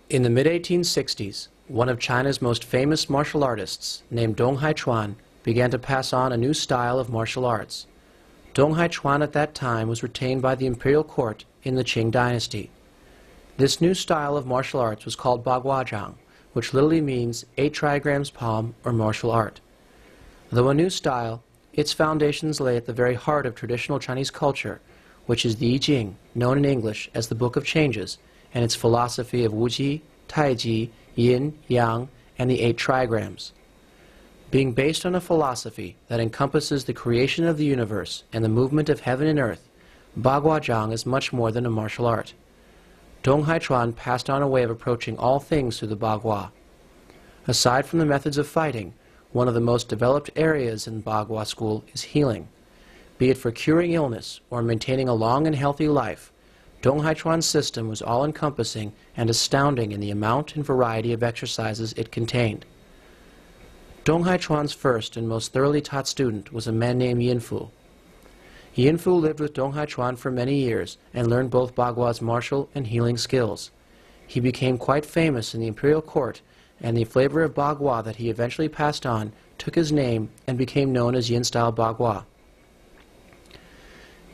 In the mid-1860s, one of China's most famous martial artists, named Dong Haichuan, began to pass on a new style of martial arts. Dong Haichuan at that time was retained by the imperial court in the Qing dynasty. This new style of martial arts was called Bagua Zhang, which literally means 8 trigrams palm or martial art. Though a new style, its foundations lay at the very heart of traditional Chinese culture, which is the I Ching, known in English as the Book of Changes, and its philosophy of Wuji, Taiji, Yin, Yang, and the 8 trigrams. Being based on a philosophy that encompasses the creation of the universe and the movement of heaven and earth, Bagua Zhang is much more than a martial art. Dong Haichuan passed on a way of approaching all things through the Bagua. Aside from the methods of fighting, one of the most developed areas in Bagua school is healing. Be it for curing illness or maintaining a long and healthy life, Dong Haichuan's system was all-encompassing and astounding in the amount and variety of exercises it contained. Dong Haichuan's first and most thoroughly taught student was a man named Yinfu. Yinfu lived with Dong Haichuan for many years and learned both Bagua's martial and healing skills. He became quite famous in the imperial court, and the flavor of Bagua that he eventually passed on took his name and became known as Yin-style Bagua.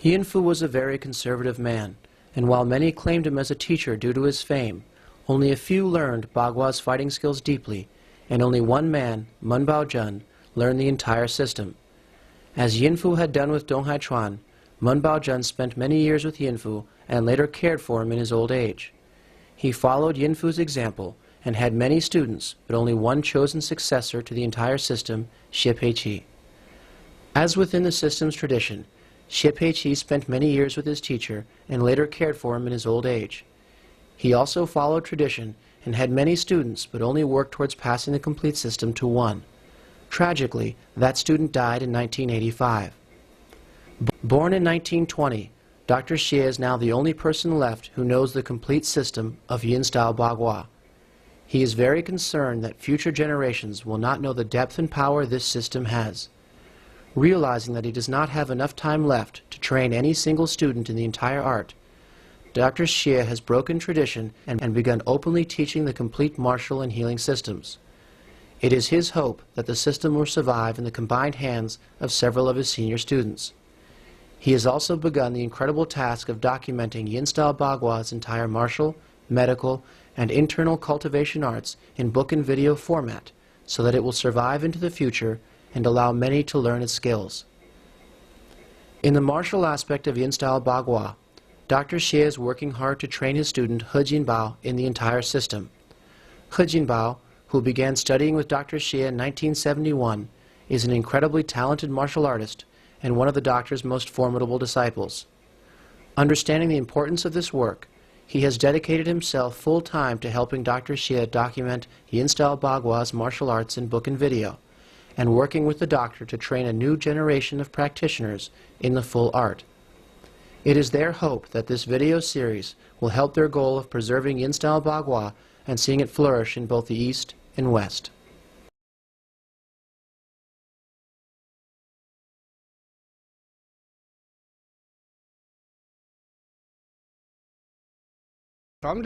Yinfu was a very conservative man, and while many claimed him as a teacher due to his fame, only a few learned Bagua's fighting skills deeply, and only one man, Mun Baozhen, learned the entire system. As Yinfu had done with Dong Haichuan, Mun Baozhen spent many years with Yinfu and later cared for him in his old age. He followed Yinfu's example and had many students, but only one chosen successor to the entire system, Xie Peiqi. As within the system's tradition, Xie Peiqi spent many years with his teacher and later cared for him in his old age. He also followed tradition and had many students, but only worked towards passing the complete system to one. Tragically, that student died in 1985. Born in 1920, Dr. Xie is now the only person left who knows the complete system of Yin-style Bagua. He is very concerned that future generations will not know the depth and power this system has. Realizing that he does not have enough time left to train any single student in the entire art, Dr. Xie has broken tradition and begun openly teaching the complete martial and healing systems. It is his hope that the system will survive in the combined hands of several of his senior students. He has also begun the incredible task of documenting Yin-style Bagua's entire martial, medical, and internal cultivation arts in book and video format so that it will survive into the future and allow many to learn its skills. In the martial aspect of Yin-style Bagua, Dr. Xie is working hard to train his student He Jinbao in the entire system. He Jinbao, who began studying with Dr. Xie in 1971, is an incredibly talented martial artist and one of the doctor's most formidable disciples. Understanding the importance of this work, he has dedicated himself full-time to helping Dr. Xie document Yin-style Bagua's martial arts in book and video, and working with the doctor to train a new generation of practitioners in the full art. It is their hope that this video series will help their goal of preserving Yin-style Bagua and seeing it flourish in both the East and West. In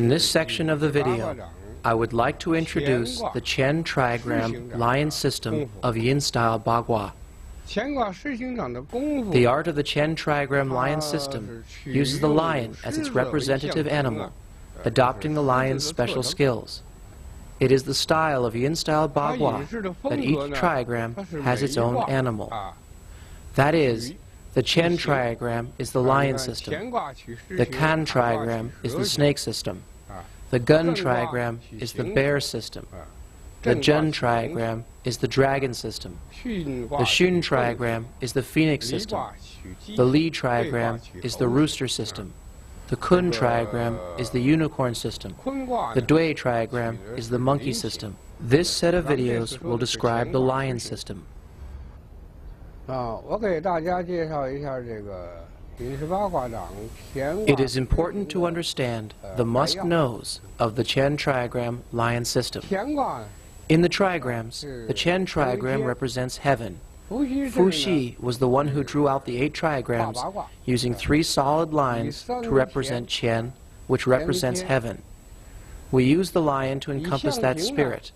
this section of the video, I would like to introduce the Qian trigram lion system of Yin-style Bagua. The art of the Qian trigram lion system uses the lion as its representative animal, adopting the lion's special skills. It is the style of Yin-style Bagua that each trigram has its own animal. That is, the Qian trigram is the lion system, the Kan trigram is the snake system, the Gun trigram is the bear system, the Zhen trigram is the dragon system, the Xun trigram is the phoenix system, the Li trigram is the rooster system, the Kun trigram is the unicorn system, the Dui trigram is the monkey system. This set of videos will describe the lion system. It is important to understand the must-knows of the Qian trigram lion system. In the trigrams, the Qian trigram represents heaven, Fuxi was the one who drew out the 8 trigrams using 3 solid lines to represent Qian, which represents heaven. We use the lion to encompass that spirit.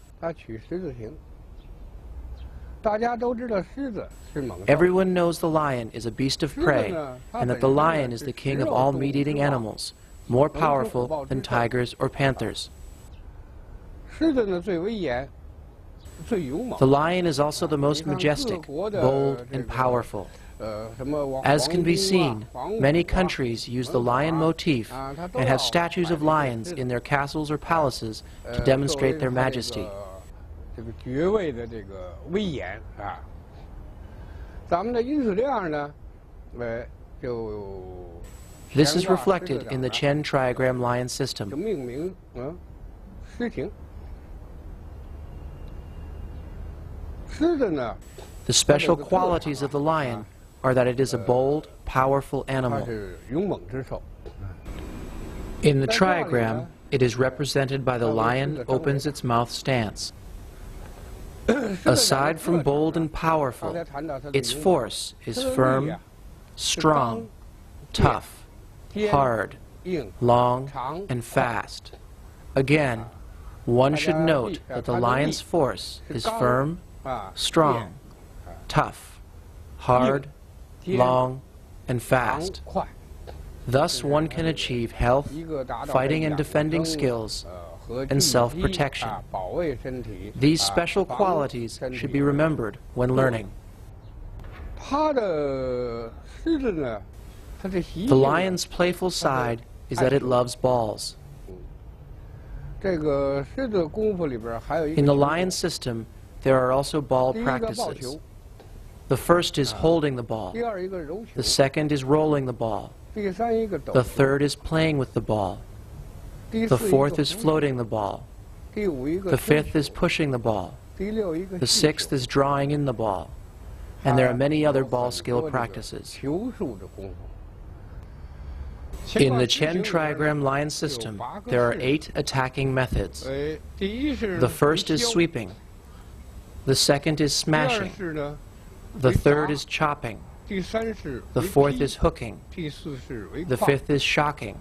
Everyone knows the lion is a beast of prey, and that the lion is the king of all meat-eating animals, more powerful than tigers or panthers. The lion is also the most majestic, bold, and powerful. As can be seen, many countries use the lion motif and have statues of lions in their castles or palaces to demonstrate their majesty. This is reflected in the Qian trigram lion system. The special qualities of the lion are that it is a bold, powerful animal. In the trigram, it is represented by the lion opens its mouth stance. Aside from bold and powerful, its force is firm, strong, tough, hard, long, and fast. Again, one should note that the lion's force is firm, strong, tough, hard, long, and fast. Thus one can achieve health, fighting and defending skills, and self-protection. These special qualities should be remembered when learning. The lion's playful side is that it loves balls. In the lion system, there are also ball practices. The first is holding the ball. The second is rolling the ball. The third is playing with the ball. The fourth is floating the ball. The fifth is pushing the ball. The sixth is drawing in the ball. And there are many other ball skill practices. In the Qian trigram lion system, there are 8 attacking methods. The first is sweeping. The second is smashing. The third is chopping. The fourth is hooking. The fifth is shocking.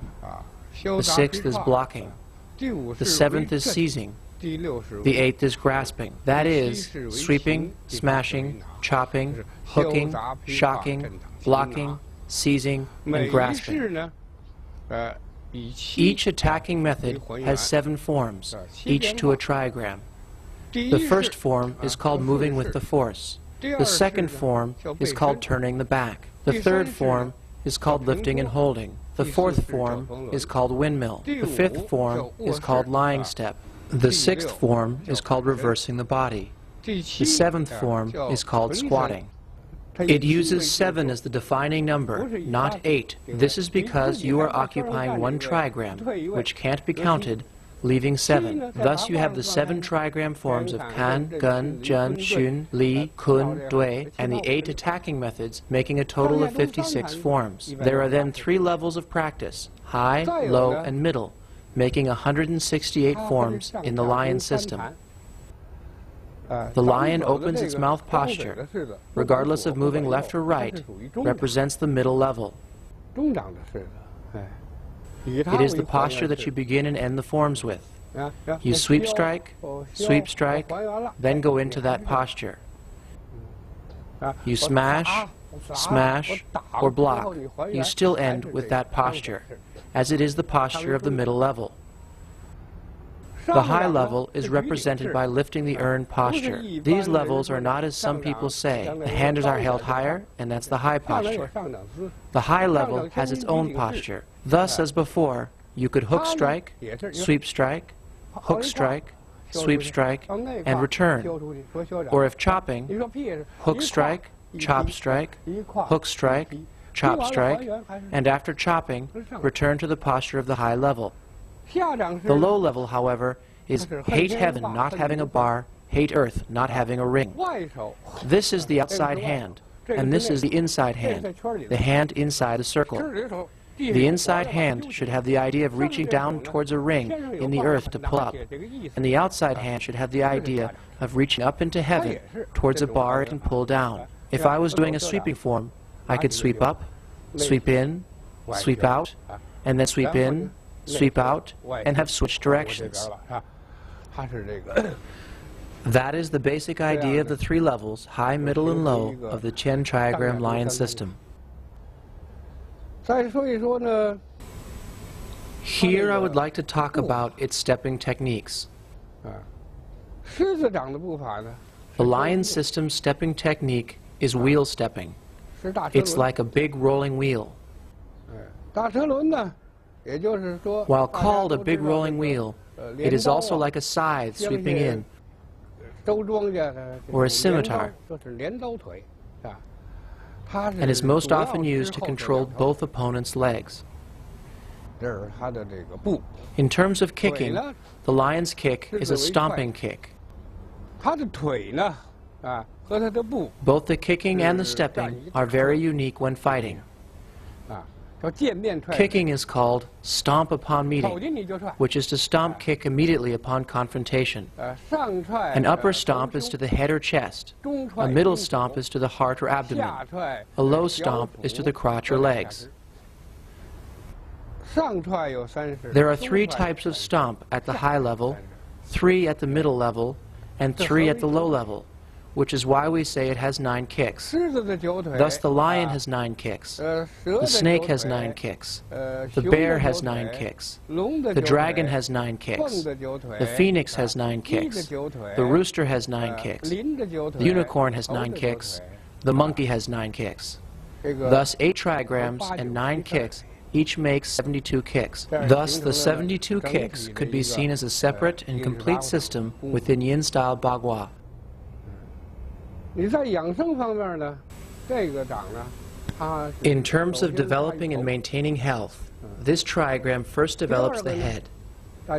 The sixth is blocking. The seventh is seizing. The eighth is grasping. That is, sweeping, smashing, chopping, hooking, shocking, blocking, seizing, and grasping. Each attacking method has 7 forms, each to a trigram. The first form is called moving with the force. The second form is called turning the back. The third form is called lifting and holding. The fourth form is called windmill. The fifth form is called lying step. The sixth form is called reversing the body. The seventh form is called squatting. It uses 7 as the defining number, not 8. This is because you are occupying 1 trigram, which can't be counted, leaving 7. Thus you have the 7 trigram forms of Kan, Gun, Jun, Xun, Li, Kun, Dui, and the 8 attacking methods, making a total of 56 forms. There are then 3 levels of practice, high, low, and middle, making 168 forms in the lion system. The lion opens its mouth posture, regardless of moving left or right, represents the middle level. It is the posture that you begin and end the forms with. You sweep strike, then go into that posture. You smash, smash, or block. You still end with that posture, as it is the posture of the middle level. The high level is represented by lifting the urn posture. These levels are not as some people say. The hands are held higher, and that's the high posture. The high level has its own posture. Thus, as before, you could hook strike, sweep strike, hook strike, sweep strike, and return. Or if chopping, hook strike, chop strike, hook strike, chop strike, and after chopping, return to the posture of the high level. The low level, however, is hate heaven not having a bar, hate earth not having a ring. This is the outside hand, and this is the inside hand, the hand inside a circle. The inside hand should have the idea of reaching down towards a ring in the earth to pull up, and the outside hand should have the idea of reaching up into heaven towards a bar it can pull down. If I was doing a sweeping form, I could sweep up, sweep in, sweep out, and then sweep in, sweep out, and have switched directions. That is the basic idea of the three levels, high, middle, and low, of the Chen trigram lion system. Here I would like to talk about its stepping techniques. The lion system's stepping technique is wheel stepping. It's like a big rolling wheel. While called a big rolling wheel, it is also like a scythe sweeping in, or a scimitar, and is most often used to control both opponents' legs. In terms of kicking, the lion's kick is a stomping kick. Both the kicking and the stepping are very unique when fighting. Kicking is called stomp upon meeting, which is to stomp kick immediately upon confrontation. An upper stomp is to the head or chest. A middle stomp is to the heart or abdomen. A low stomp is to the crotch or legs. There are 3 types of stomp at the high level, 3 at the middle level, and 3 at the low level, which is why we say it has 9 kicks. Thus the lion has 9 kicks, the snake has 9 kicks, the bear has 9 kicks, the dragon has 9 kicks, the phoenix has 9 kicks, the rooster has 9 kicks, the unicorn has 9 kicks, the monkey has 9 kicks. Thus 8 trigrams and 9 kicks each makes 72 kicks. Thus the 72 kicks could be seen as a separate and complete system within Yin-style Bagua. In terms of developing and maintaining health, this trigram first develops the head.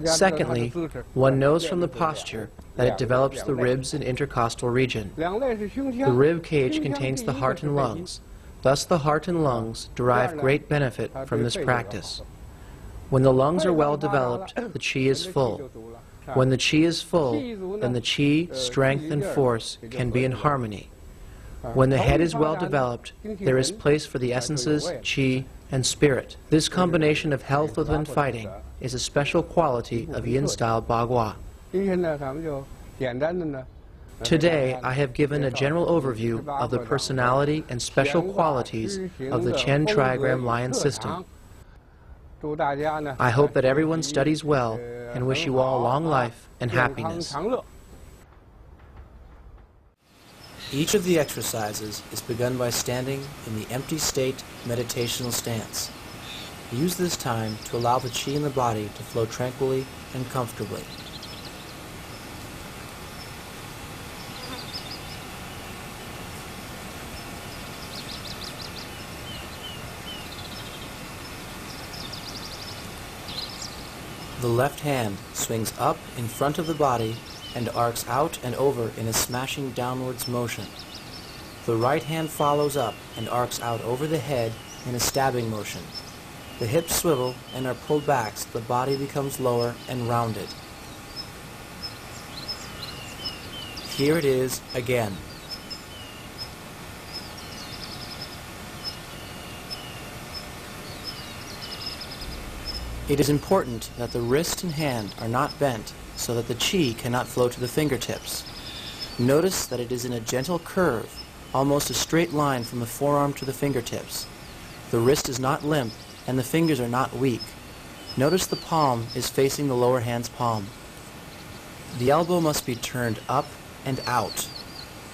Secondly, one knows from the posture that it develops the ribs and intercostal region. The rib cage contains the heart and lungs. Thus the heart and lungs derive great benefit from this practice. When the lungs are well developed, the qi is full. When the qi is full, then the qi, strength, and force can be in harmony. When the head is well developed, there is place for the essences, qi, and spirit. This combination of health within fighting is a special quality of Yin-style Bagua. Today, I have given a general overview of the personality and special qualities of the Chen trigram lion system. I hope that everyone studies well and wish you all long life and happiness. Each of the exercises is begun by standing in the empty state meditational stance. Use this time to allow the qi in the body to flow tranquilly and comfortably. The left hand swings up in front of the body and arcs out and over in a smashing downwards motion. The right hand follows up and arcs out over the head in a stabbing motion. The hips swivel and are pulled back so the body becomes lower and rounded. Here it is again. It is important that the wrist and hand are not bent so that the qi cannot flow to the fingertips. Notice that it is in a gentle curve, almost a straight line from the forearm to the fingertips. The wrist is not limp and the fingers are not weak. Notice the palm is facing the lower hand's palm. The elbow must be turned up and out.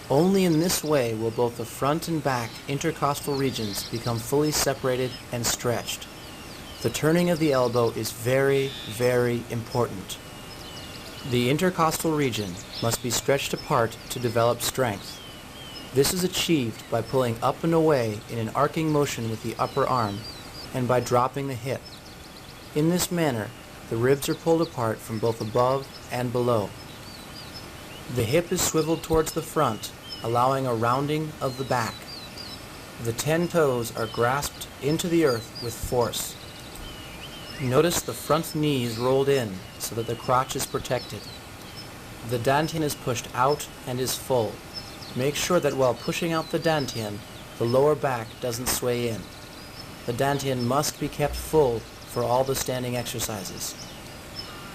Only in this way will both the front and back intercostal regions become fully separated and stretched. The turning of the elbow is very, very important. The intercostal region must be stretched apart to develop strength. This is achieved by pulling up and away in an arcing motion with the upper arm and by dropping the hip. In this manner, the ribs are pulled apart from both above and below. The hip is swiveled towards the front, allowing a rounding of the back. The 10 toes are grasped into the earth with force. Notice the front knee is rolled in so that the crotch is protected. The dantian is pushed out and is full. Make sure that while pushing out the dantian, the lower back doesn't sway in. The dantian must be kept full for all the standing exercises.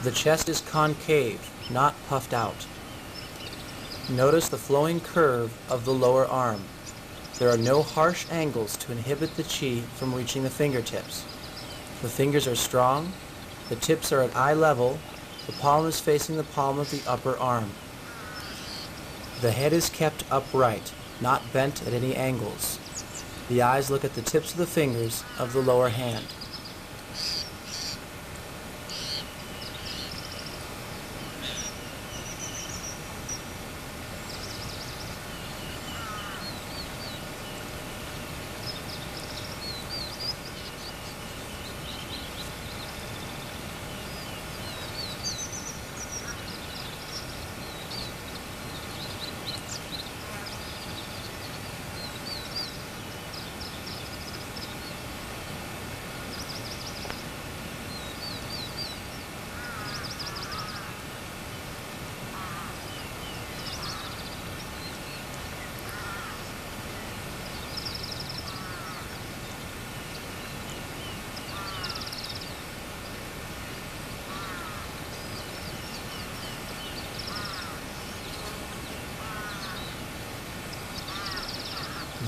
The chest is concave, not puffed out. Notice the flowing curve of the lower arm. There are no harsh angles to inhibit the chi from reaching the fingertips. The fingers are strong, the tips are at eye level, the palm is facing the palm of the upper arm. The head is kept upright, not bent at any angles. The eyes look at the tips of the fingers of the lower hand.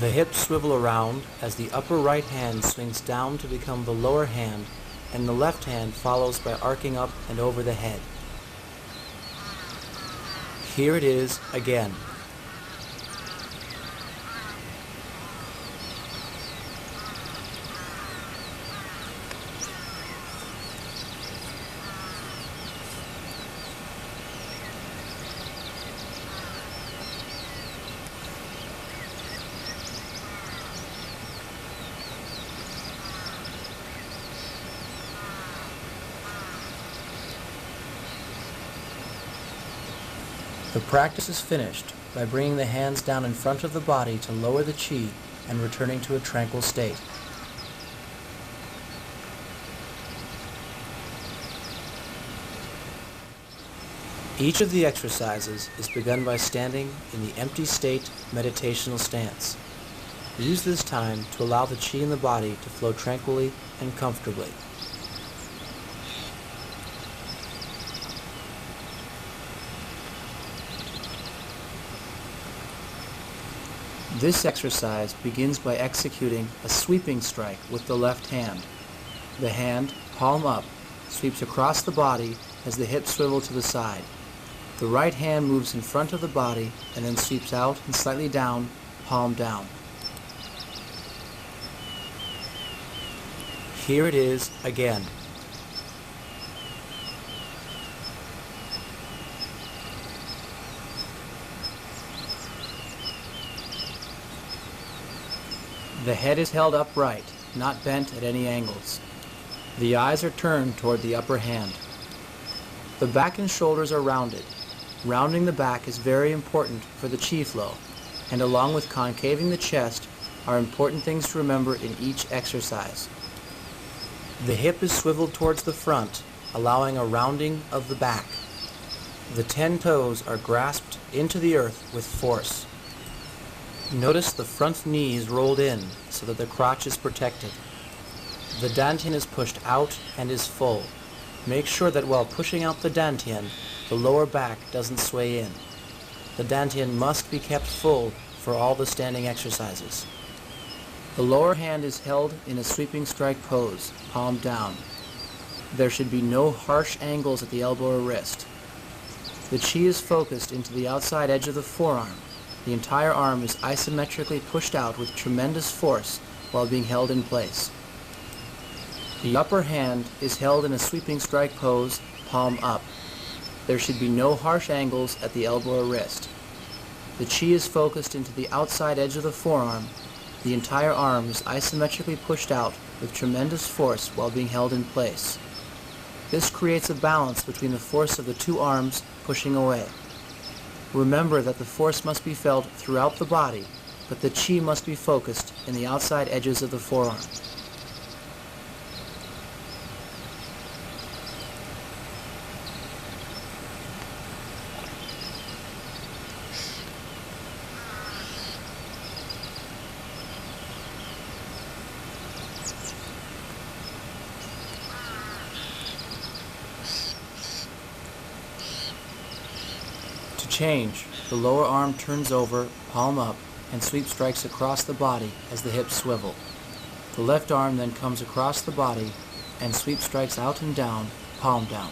The hips swivel around as the upper right hand swings down to become the lower hand, and the left hand follows by arcing up and over the head. Here it is again. The practice is finished by bringing the hands down in front of the body to lower the chi and returning to a tranquil state. Each of the exercises is begun by standing in the empty state meditational stance. Use this time to allow the chi in the body to flow tranquilly and comfortably. This exercise begins by executing a sweeping strike with the left hand. The hand, palm up, sweeps across the body as the hips swivel to the side. The right hand moves in front of the body and then sweeps out and slightly down, palm down. Here it is again. The head is held upright, not bent at any angles. The eyes are turned toward the upper hand. The back and shoulders are rounded. Rounding the back is very important for the chi flow, and along with concaving the chest are important things to remember in each exercise. The hip is swiveled towards the front, allowing a rounding of the back. The 10 toes are grasped into the earth with force. Notice the front knee is rolled in so that the crotch is protected. The dantian is pushed out and is full. Make sure that while pushing out the dantian, the lower back doesn't sway in. The dantian must be kept full for all the standing exercises. The lower hand is held in a sweeping strike pose, palm down. There should be no harsh angles at the elbow or wrist. The chi is focused into the outside edge of the forearm. The entire arm is isometrically pushed out with tremendous force while being held in place. The upper hand is held in a sweeping strike pose, palm up. There should be no harsh angles at the elbow or wrist. The chi is focused into the outside edge of the forearm. The entire arm is isometrically pushed out with tremendous force while being held in place. This creates a balance between the force of the two arms pushing away. Remember that the force must be felt throughout the body, but the chi must be focused in the outside edges of the forearm. Change. The lower arm turns over, palm up, and sweep strikes across the body as the hips swivel. The left arm then comes across the body and sweep strikes out and down, palm down.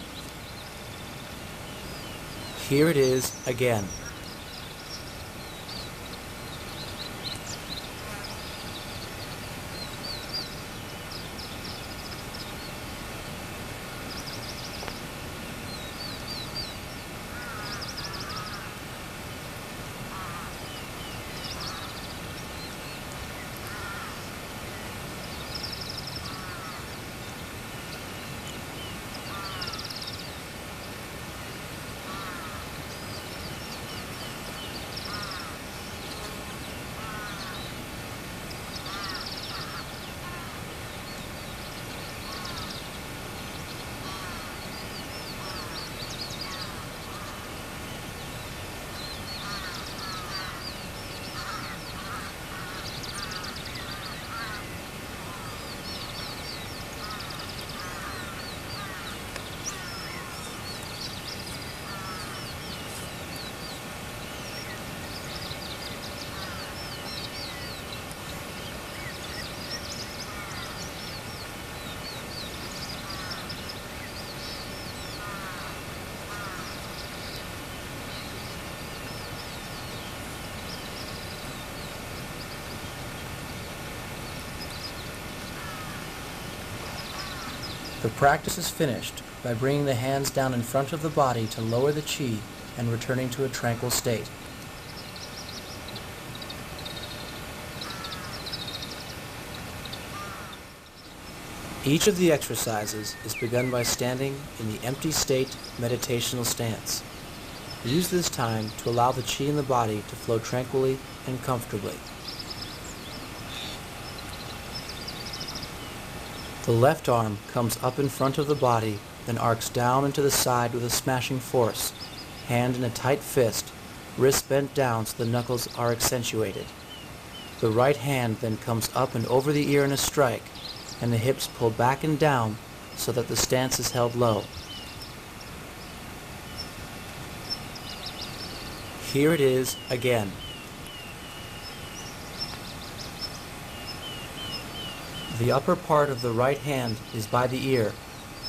Here it is again. The practice is finished by bringing the hands down in front of the body to lower the chi and returning to a tranquil state. Each of the exercises is begun by standing in the empty state meditational stance. Use this time to allow the chi in the body to flow tranquilly and comfortably. The left arm comes up in front of the body, then arcs down and to the side with a smashing force, hand in a tight fist, wrist bent down so the knuckles are accentuated. The right hand then comes up and over the ear in a strike, and the hips pull back and down so that the stance is held low. Here it is again. The upper part of the right hand is by the ear,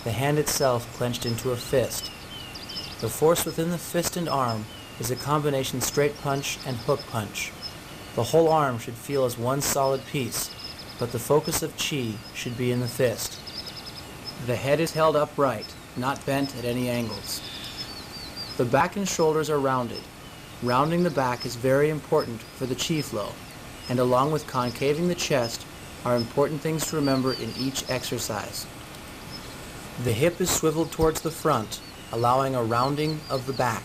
the hand itself clenched into a fist. The force within the fist and arm is a combination straight punch and hook punch. The whole arm should feel as one solid piece, but the focus of chi should be in the fist. The head is held upright, not bent at any angles. The back and shoulders are rounded. Rounding the back is very important for the chi flow, and along with concaving the chest are important things to remember in each exercise. The hip is swiveled towards the front, allowing a rounding of the back.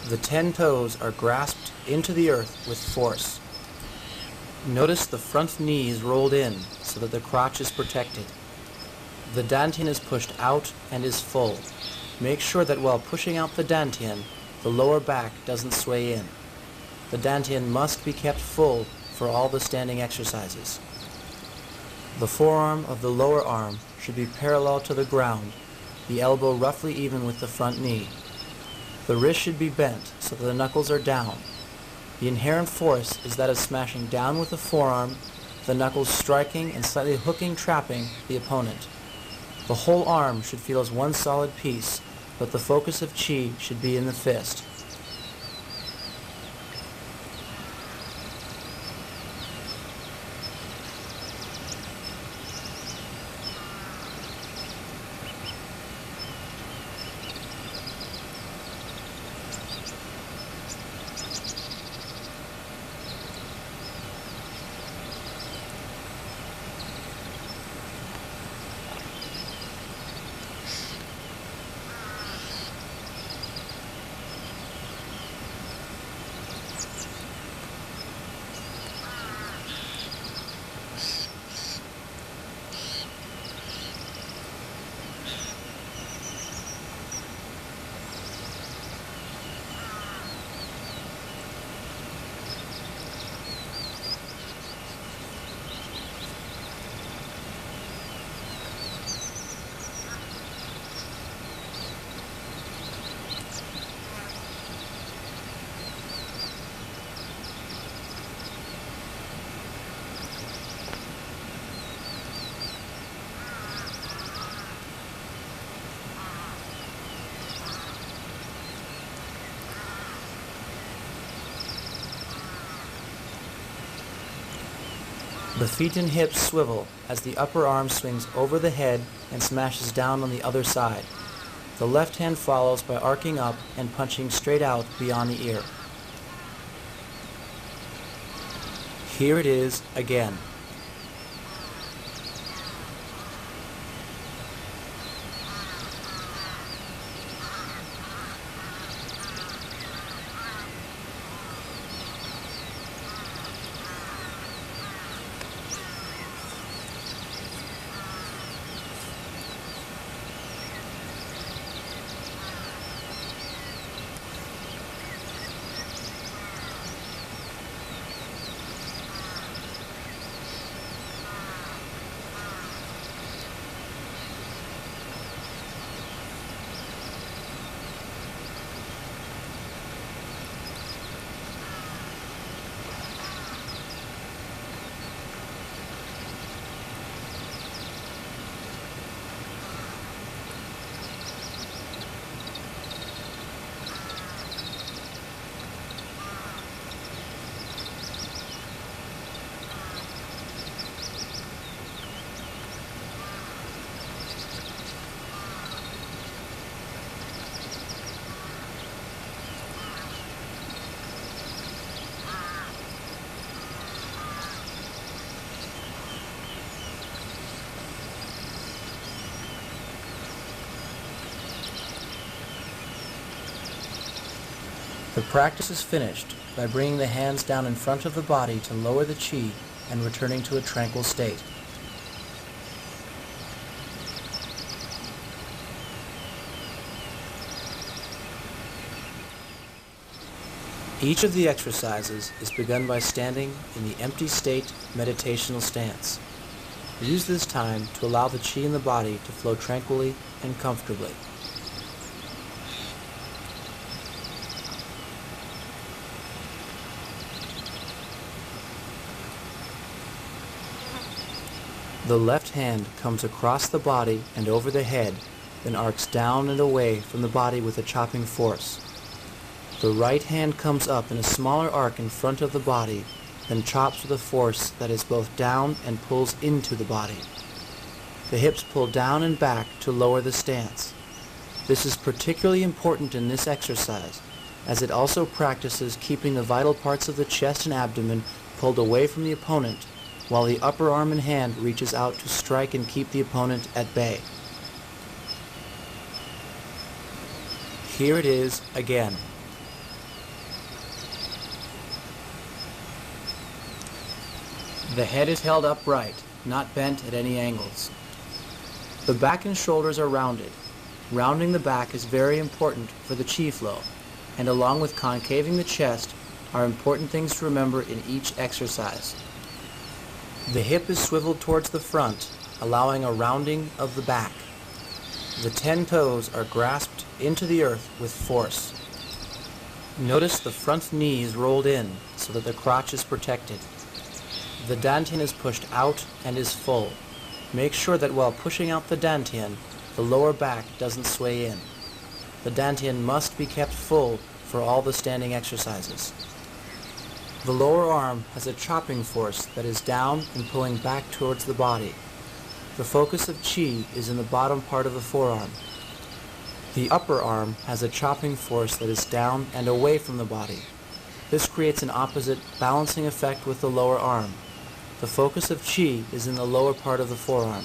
The 10 toes are grasped into the earth with force. Notice the front knee is rolled in so that the crotch is protected. The dantian is pushed out and is full. Make sure that while pushing out the dantian, the lower back doesn't sway in. The dantian must be kept full for all the standing exercises. The forearm of the lower arm should be parallel to the ground, the elbow roughly even with the front knee. The wrist should be bent so that the knuckles are down. The inherent force is that of smashing down with the forearm, the knuckles striking and slightly hooking, trapping the opponent. The whole arm should feel as one solid piece, but the focus of chi should be in the fist. The feet and hips swivel as the upper arm swings over the head and smashes down on the other side. The left hand follows by arcing up and punching straight out beyond the ear. Here it is again. The practice is finished by bringing the hands down in front of the body to lower the chi and returning to a tranquil state. Each of the exercises is begun by standing in the empty state meditational stance. Use this time to allow the chi in the body to flow tranquilly and comfortably. The left hand comes across the body and over the head, then arcs down and away from the body with a chopping force. The right hand comes up in a smaller arc in front of the body, then chops with a force that is both down and pulls into the body. The hips pull down and back to lower the stance. This is particularly important in this exercise, as it also practices keeping the vital parts of the chest and abdomen pulled away from the opponent, while the upper arm and hand reaches out to strike and keep the opponent at bay. Here it is again. The head is held upright, not bent at any angles. The back and shoulders are rounded. Rounding the back is very important for the chi flow, and along with concaving the chest are important things to remember in each exercise. The hip is swiveled towards the front, allowing a rounding of the back. The 10 toes are grasped into the earth with force. Notice the front knee is rolled in so that the crotch is protected. The dantian is pushed out and is full. Make sure that while pushing out the dantian, the lower back doesn't sway in. The dantian must be kept full for all the standing exercises. The lower arm has a chopping force that is down and pulling back towards the body. The focus of chi is in the bottom part of the forearm. The upper arm has a chopping force that is down and away from the body. This creates an opposite balancing effect with the lower arm. The focus of chi is in the lower part of the forearm.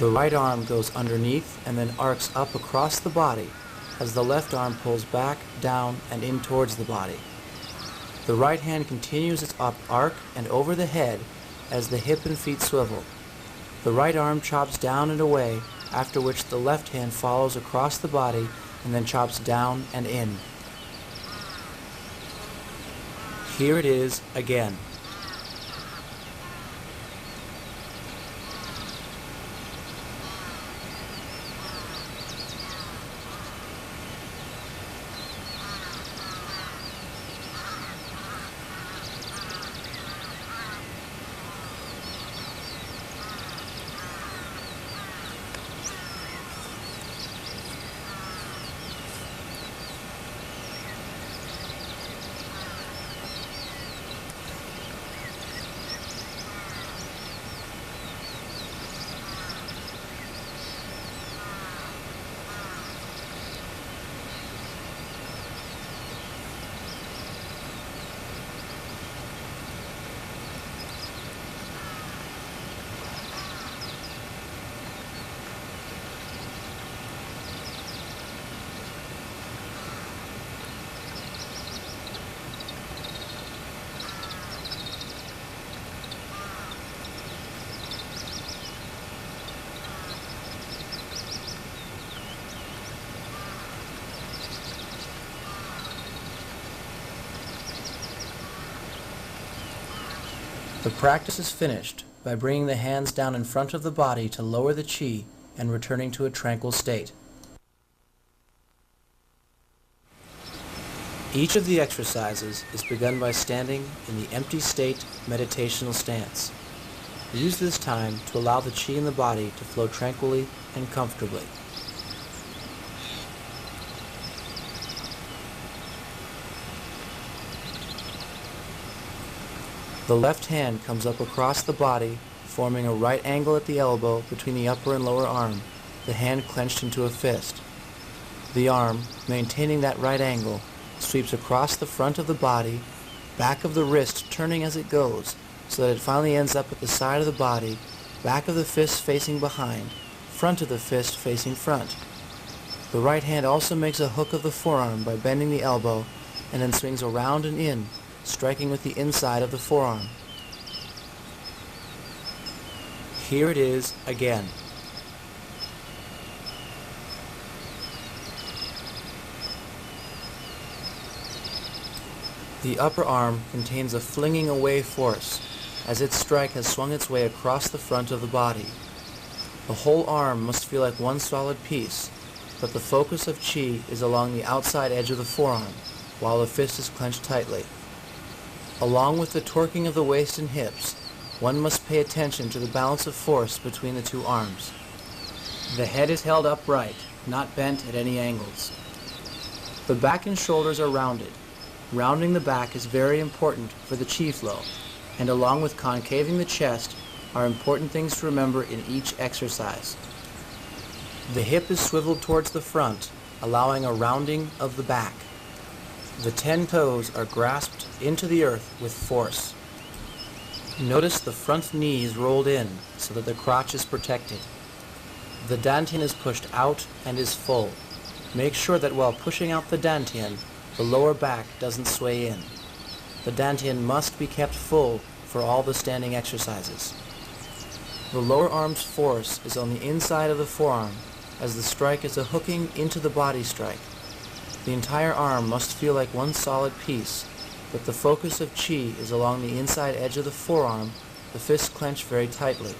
The right arm goes underneath and then arcs up across the body as the left arm pulls back, down, and in towards the body. The right hand continues its up arc and over the head as the hip and feet swivel. The right arm chops down and away, after which the left hand follows across the body and then chops down and in. Here it is again. The practice is finished by bringing the hands down in front of the body to lower the chi and returning to a tranquil state. Each of the exercises is begun by standing in the empty state meditational stance. Use this time to allow the chi in the body to flow tranquilly and comfortably. The left hand comes up across the body, forming a right angle at the elbow between the upper and lower arm, the hand clenched into a fist. The arm, maintaining that right angle, sweeps across the front of the body, back of the wrist turning as it goes, so that it finally ends up at the side of the body, back of the fist facing behind, front of the fist facing front. The right hand also makes a hook of the forearm by bending the elbow, and then swings around and in, striking with the inside of the forearm. Here it is again. The upper arm contains a flinging away force, as its strike has swung its way across the front of the body. The whole arm must feel like one solid piece, but the focus of chi is along the outside edge of the forearm, while the fist is clenched tightly. Along with the torquing of the waist and hips, one must pay attention to the balance of force between the two arms. The head is held upright, not bent at any angles. The back and shoulders are rounded. Rounding the back is very important for the chi flow, and along with concaving the chest are important things to remember in each exercise. The hip is swiveled towards the front, allowing a rounding of the back. The 10 toes are grasped into the earth with force. Notice the front knee is rolled in so that the crotch is protected. The dantian is pushed out and is full. Make sure that while pushing out the dantian, the lower back doesn't sway in. The dantian must be kept full for all the standing exercises. The lower arm's force is on the inside of the forearm, as the strike is a hooking into the body strike. The entire arm must feel like one solid piece, but the focus of chi is along the inside edge of the forearm, the fist clenched very tightly.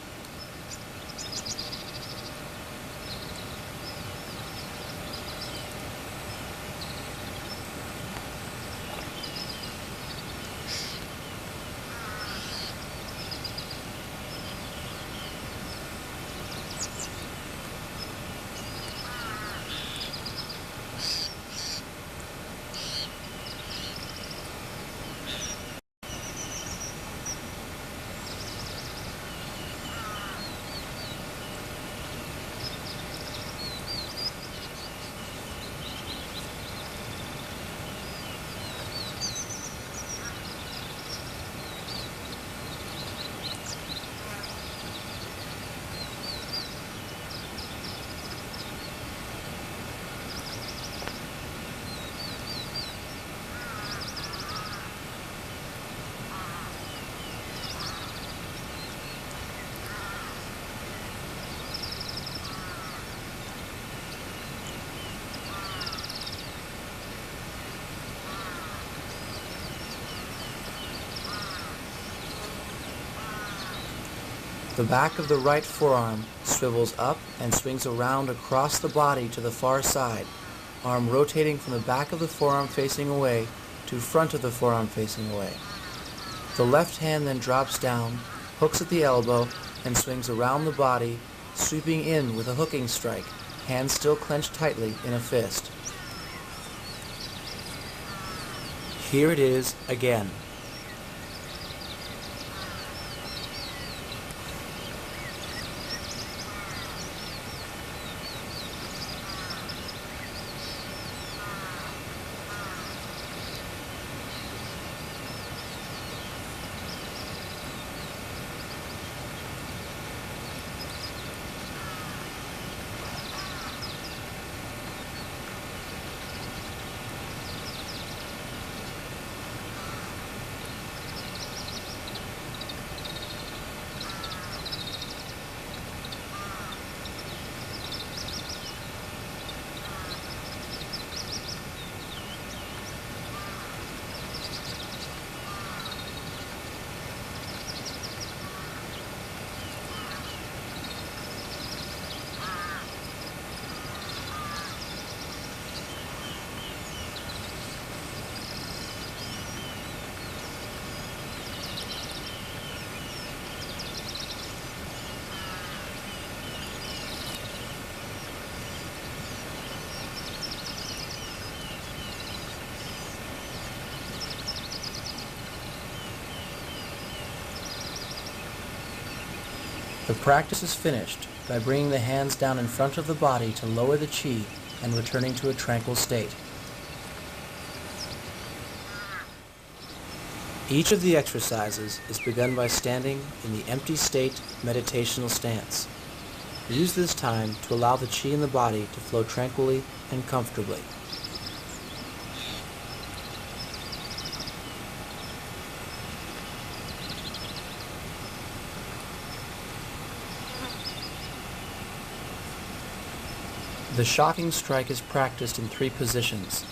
The back of the right forearm swivels up and swings around across the body to the far side, arm rotating from the back of the forearm facing away to front of the forearm facing away. The left hand then drops down, hooks at the elbow, and swings around the body, sweeping in with a hooking strike, hands still clenched tightly in a fist. Here it is again. The practice is finished by bringing the hands down in front of the body to lower the chi and returning to a tranquil state. Each of the exercises is begun by standing in the empty state meditational stance. Use this time to allow the chi in the body to flow tranquilly and comfortably. The shocking strike is practiced in 3 positions.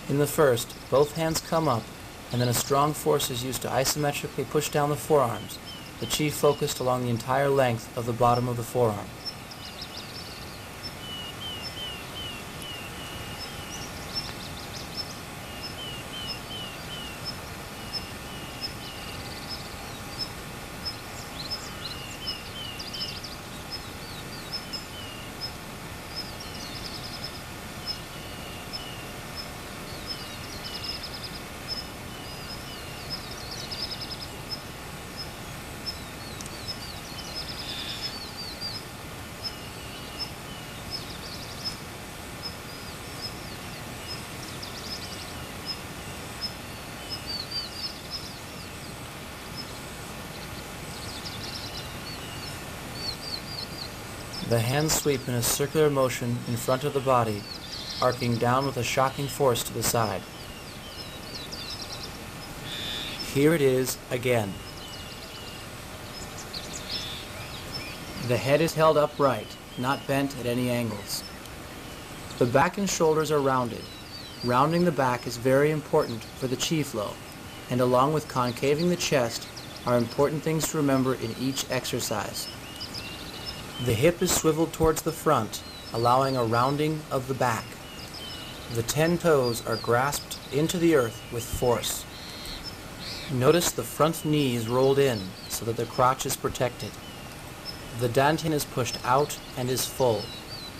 In the first, both hands come up, and then a strong force is used to isometrically push down the forearms, the chi focused along the entire length of the bottom of the forearm. The hands sweep in a circular motion in front of the body, arcing down with a shocking force to the side. Here it is again. The head is held upright, not bent at any angles. The back and shoulders are rounded. Rounding the back is very important for the chi flow, and along with concaving the chest are important things to remember in each exercise. The hip is swiveled towards the front, allowing a rounding of the back. The 10 toes are grasped into the earth with force. Notice the front knee is rolled in so that the crotch is protected. The dantian is pushed out and is full.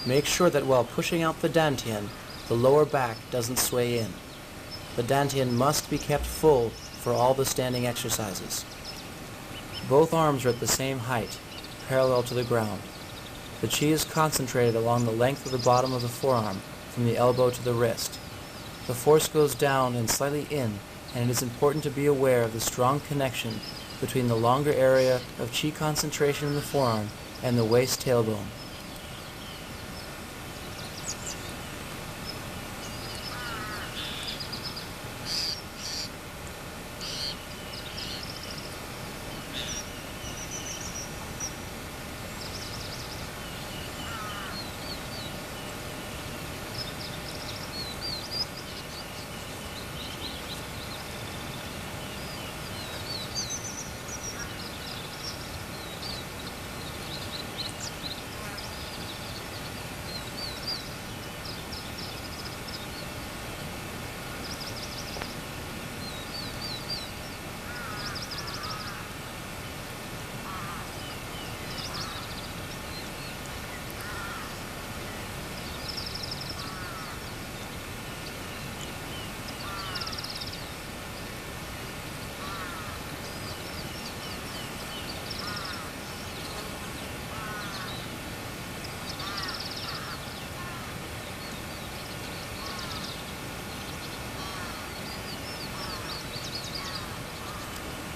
Make sure that while pushing out the dantian, the lower back doesn't sway in. The dantian must be kept full for all the standing exercises. Both arms are at the same height, parallel to the ground. The chi is concentrated along the length of the bottom of the forearm, from the elbow to the wrist. The force goes down and slightly in, and it is important to be aware of the strong connection between the longer area of chi concentration in the forearm and the waist tailbone.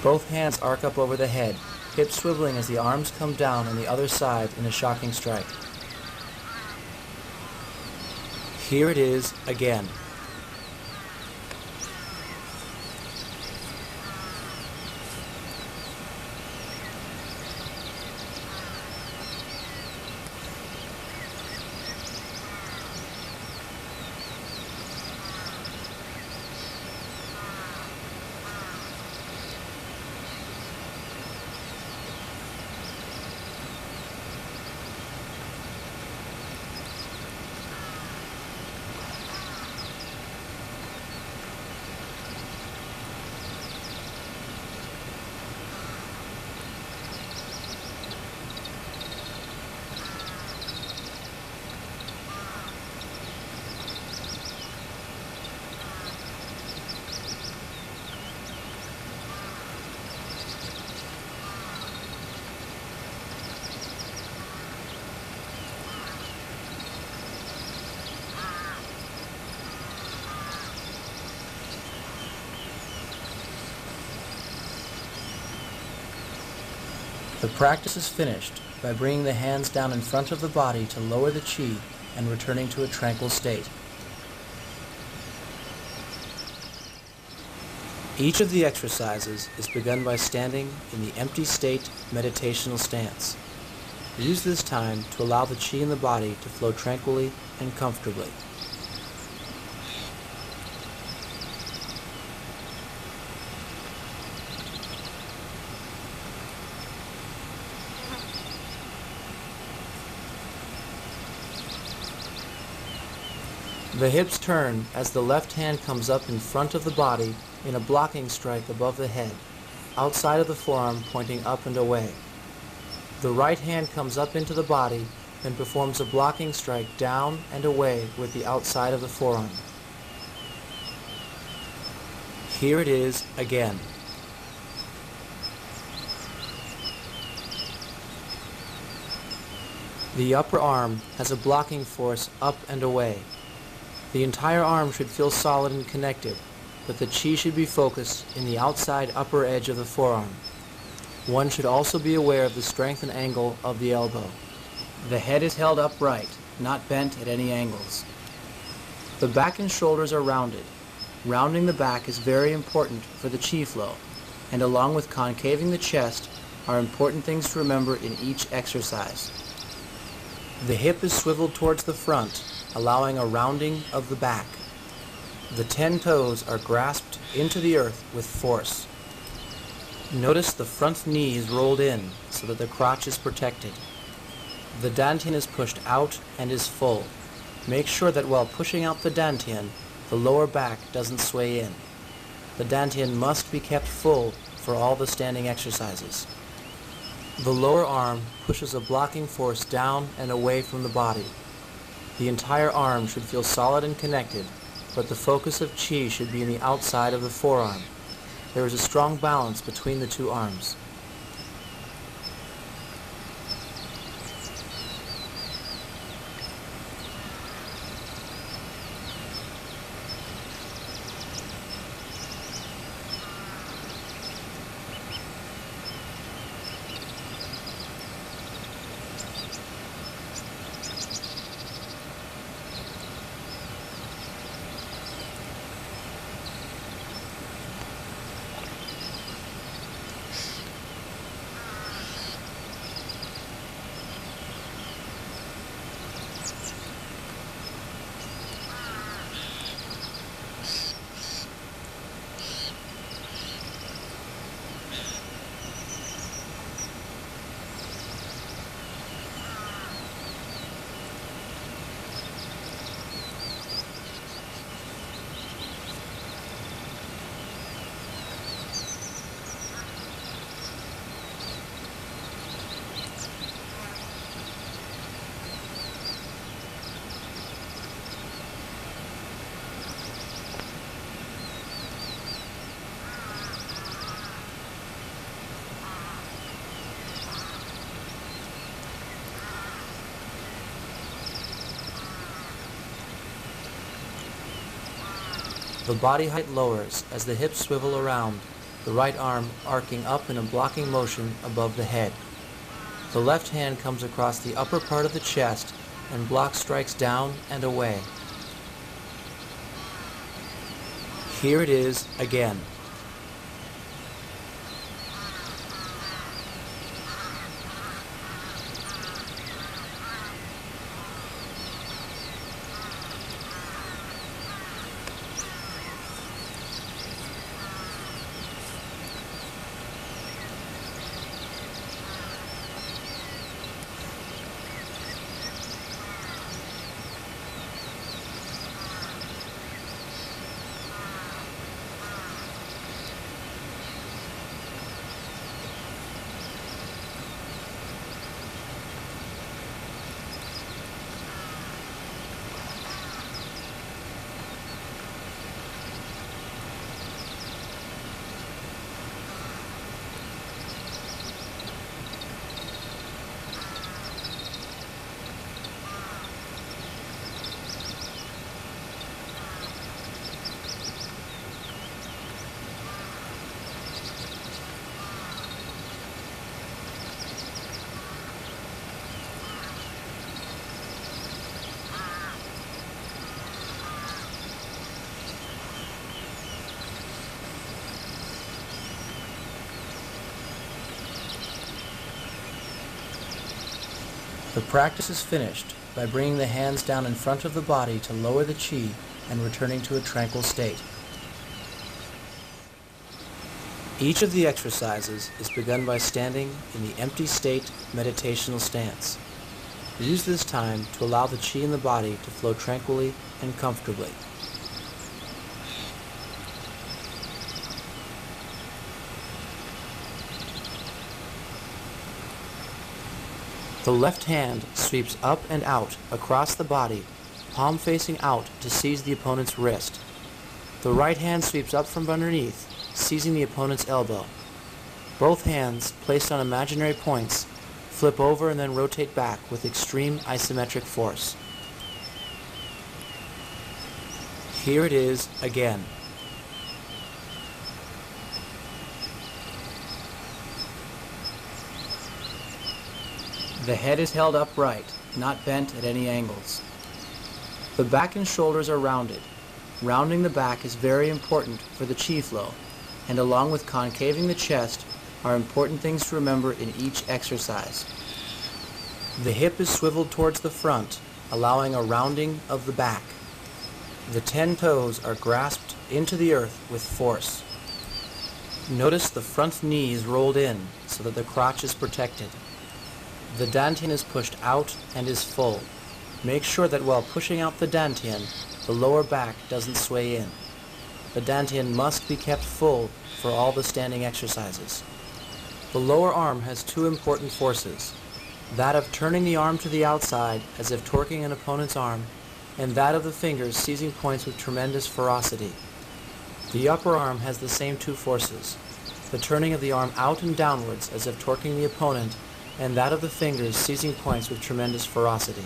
Both hands arc up over the head, hips swiveling as the arms come down on the other side in a shocking strike. Here it is again. The practice is finished by bringing the hands down in front of the body to lower the chi and returning to a tranquil state. Each of the exercises is begun by standing in the empty state meditational stance. Use this time to allow the chi in the body to flow tranquilly and comfortably. The hips turn as the left hand comes up in front of the body in a blocking strike above the head, outside of the forearm pointing up and away. The right hand comes up into the body and performs a blocking strike down and away with the outside of the forearm. Here it is again. The upper arm has a blocking force up and away. The entire arm should feel solid and connected, but the chi should be focused in the outside upper edge of the forearm. One should also be aware of the strength and angle of the elbow. The head is held upright, not bent at any angles. The back and shoulders are rounded. Rounding the back is very important for the chi flow, and along with concaving the chest are important things to remember in each exercise. The hip is swiveled towards the front, allowing a rounding of the back. The 10 toes are grasped into the earth with force. Notice the front knee is rolled in so that the crotch is protected. The dantian is pushed out and is full. Make sure that while pushing out the dantian, the lower back doesn't sway in. The dantian must be kept full for all the standing exercises. The lower arm pushes a blocking force down and away from the body. The entire arm should feel solid and connected, but the focus of chi should be in the outside of the forearm. There is a strong balance between the two arms. The body height lowers as the hips swivel around, the right arm arcing up in a blocking motion above the head. The left hand comes across the upper part of the chest and blocks strikes down and away. Here it is again. The practice is finished by bringing the hands down in front of the body to lower the chi and returning to a tranquil state. Each of the exercises is begun by standing in the empty state meditational stance. Use this time to allow the chi in the body to flow tranquilly and comfortably. The left hand sweeps up and out across the body, palm facing out to seize the opponent's wrist. The right hand sweeps up from underneath, seizing the opponent's elbow. Both hands, placed on imaginary points, flip over and then rotate back with extreme isometric force. Here it is again. The head is held upright, not bent at any angles. The back and shoulders are rounded. Rounding the back is very important for the chi flow, and along with concaving the chest are important things to remember in each exercise. The hip is swiveled towards the front, allowing a rounding of the back. The 10 toes are grasped into the earth with force. Notice the front knee is rolled in so that the crotch is protected. The dantian is pushed out and is full. Make sure that while pushing out the dantian, the lower back doesn't sway in. The dantian must be kept full for all the standing exercises. The lower arm has two important forces, that of turning the arm to the outside as if torquing an opponent's arm, and that of the fingers seizing points with tremendous ferocity. The upper arm has the same two forces, the turning of the arm out and downwards as if torquing the opponent, and that of the fingers seizing points with tremendous ferocity.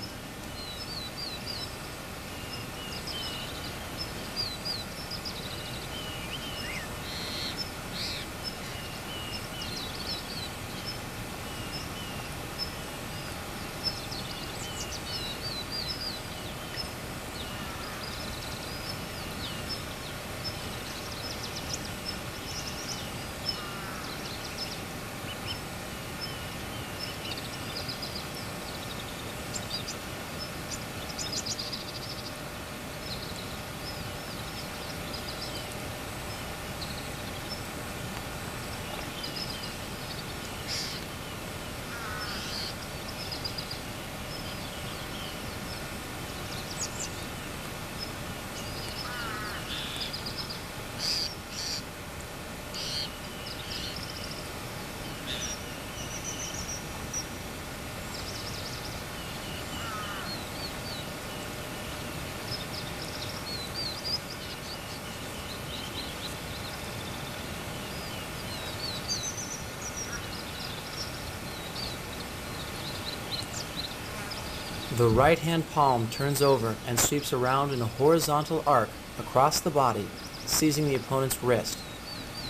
The right hand palm turns over and sweeps around in a horizontal arc across the body, seizing the opponent's wrist.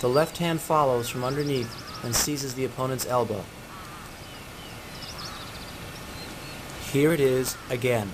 The left hand follows from underneath and seizes the opponent's elbow. Here it is again.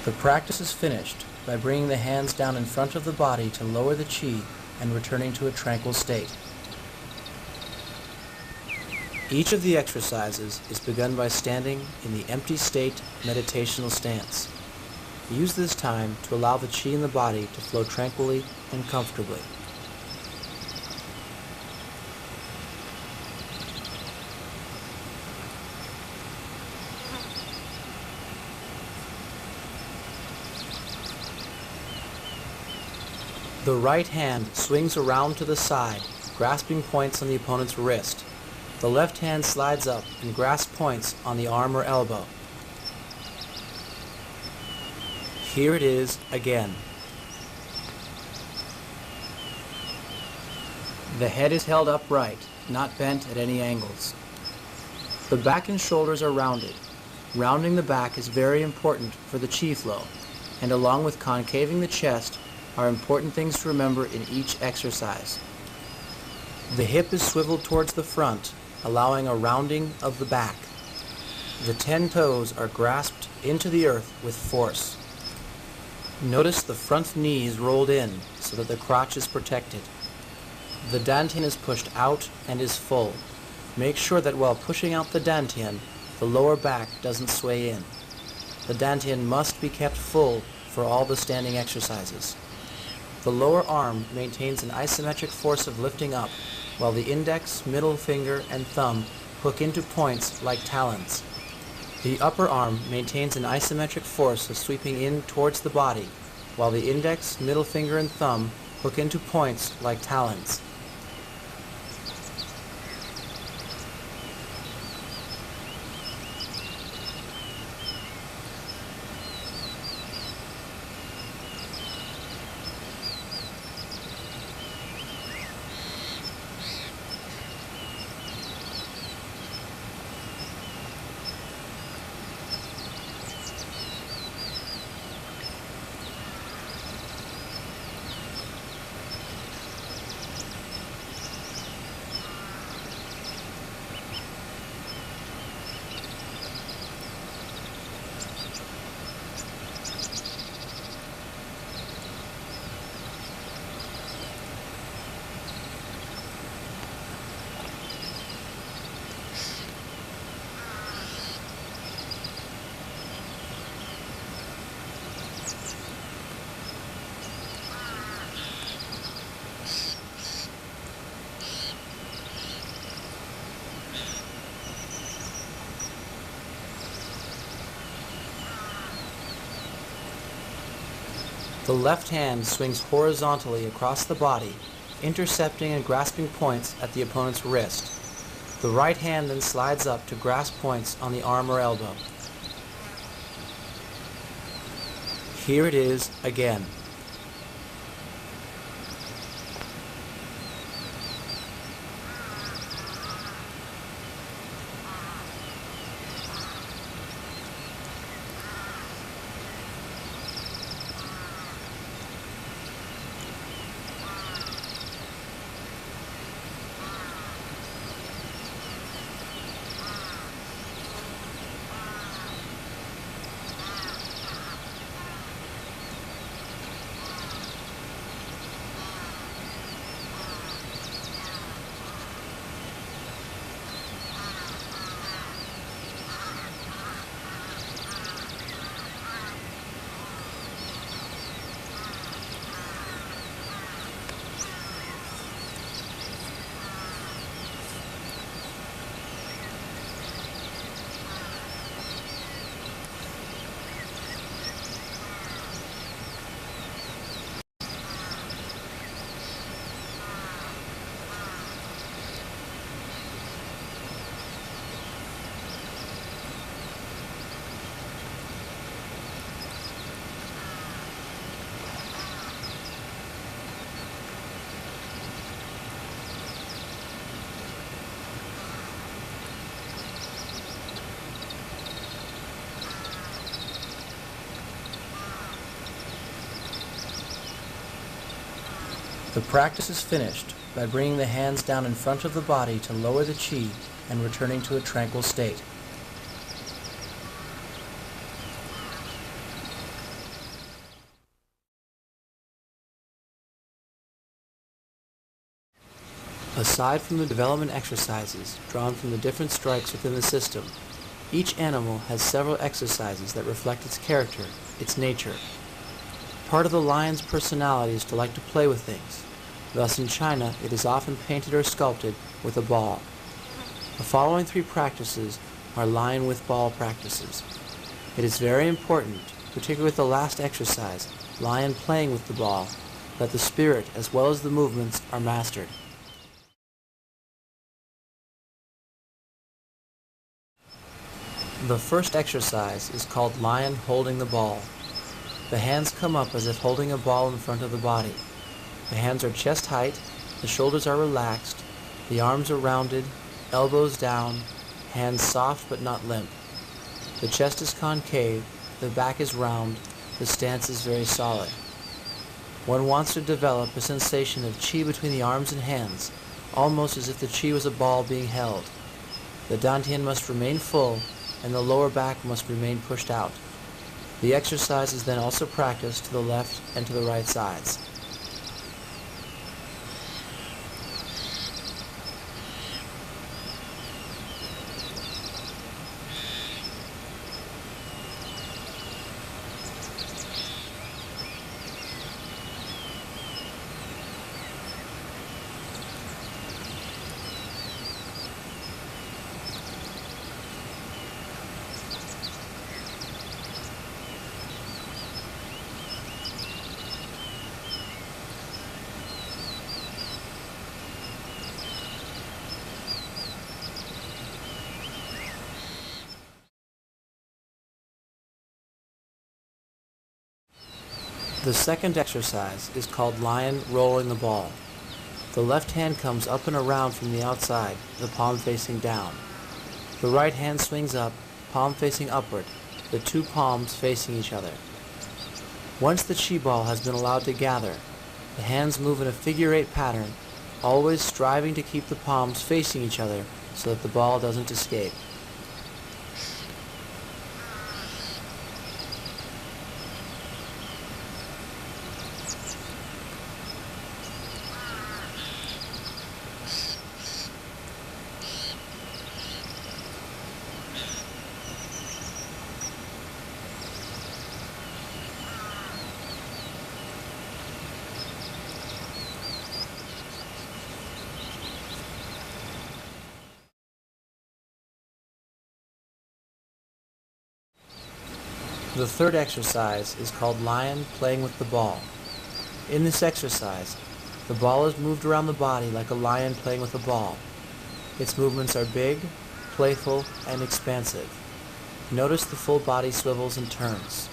The practice is finished by bringing the hands down in front of the body to lower the chi and returning to a tranquil state. Each of the exercises is begun by standing in the empty state meditational stance. Use this time to allow the chi in the body to flow tranquilly and comfortably. The right hand swings around to the side, grasping points on the opponent's wrist. The left hand slides up and grasps points on the arm or elbow. Here it is again. The head is held upright, not bent at any angles. The back and shoulders are rounded. Rounding the back is very important for the chi flow, and along with concaving the chest, are important things to remember in each exercise. The hip is swiveled towards the front, allowing a rounding of the back. The 10 toes are grasped into the earth with force. Notice the front knee is rolled in so that the crotch is protected. The dantian is pushed out and is full. Make sure that while pushing out the dantian, the lower back doesn't sway in. The dantian must be kept full for all the standing exercises. The lower arm maintains an isometric force of lifting up, while the index, middle finger, and thumb hook into points like talons. The upper arm maintains an isometric force of sweeping in towards the body, while the index, middle finger, and thumb hook into points like talons. The left hand swings horizontally across the body, intercepting and grasping points at the opponent's wrist. The right hand then slides up to grasp points on the arm or elbow. Here it is again. The practice is finished by bringing the hands down in front of the body to lower the qi and returning to a tranquil state. Aside from the development exercises drawn from the different strikes within the system, each animal has several exercises that reflect its character, its nature. Part of the lion's personality is to like to play with things. Thus in China, it is often painted or sculpted with a ball. The following 3 practices are lion with ball practices. It is very important, particularly with the last exercise, lion playing with the ball, that the spirit as well as the movements are mastered. The first exercise is called lion holding the ball. The hands come up as if holding a ball in front of the body. The hands are chest height, the shoulders are relaxed, the arms are rounded, elbows down, hands soft but not limp. The chest is concave, the back is round, the stance is very solid. One wants to develop a sensation of qi between the arms and hands, almost as if the qi was a ball being held. The dantian must remain full, and the lower back must remain pushed out. The exercise is then also practiced to the left and to the right sides. The second exercise is called lion rolling the ball. The left hand comes up and around from the outside, the palm facing down. The right hand swings up, palm facing upward, the 2 palms facing each other. Once the qi ball has been allowed to gather, the hands move in a figure-8 pattern, always striving to keep the palms facing each other so that the ball doesn't escape. The third exercise is called lion playing with the ball. In this exercise, the ball is moved around the body like a lion playing with a ball. Its movements are big, playful, and expansive. Notice the full body swivels and turns.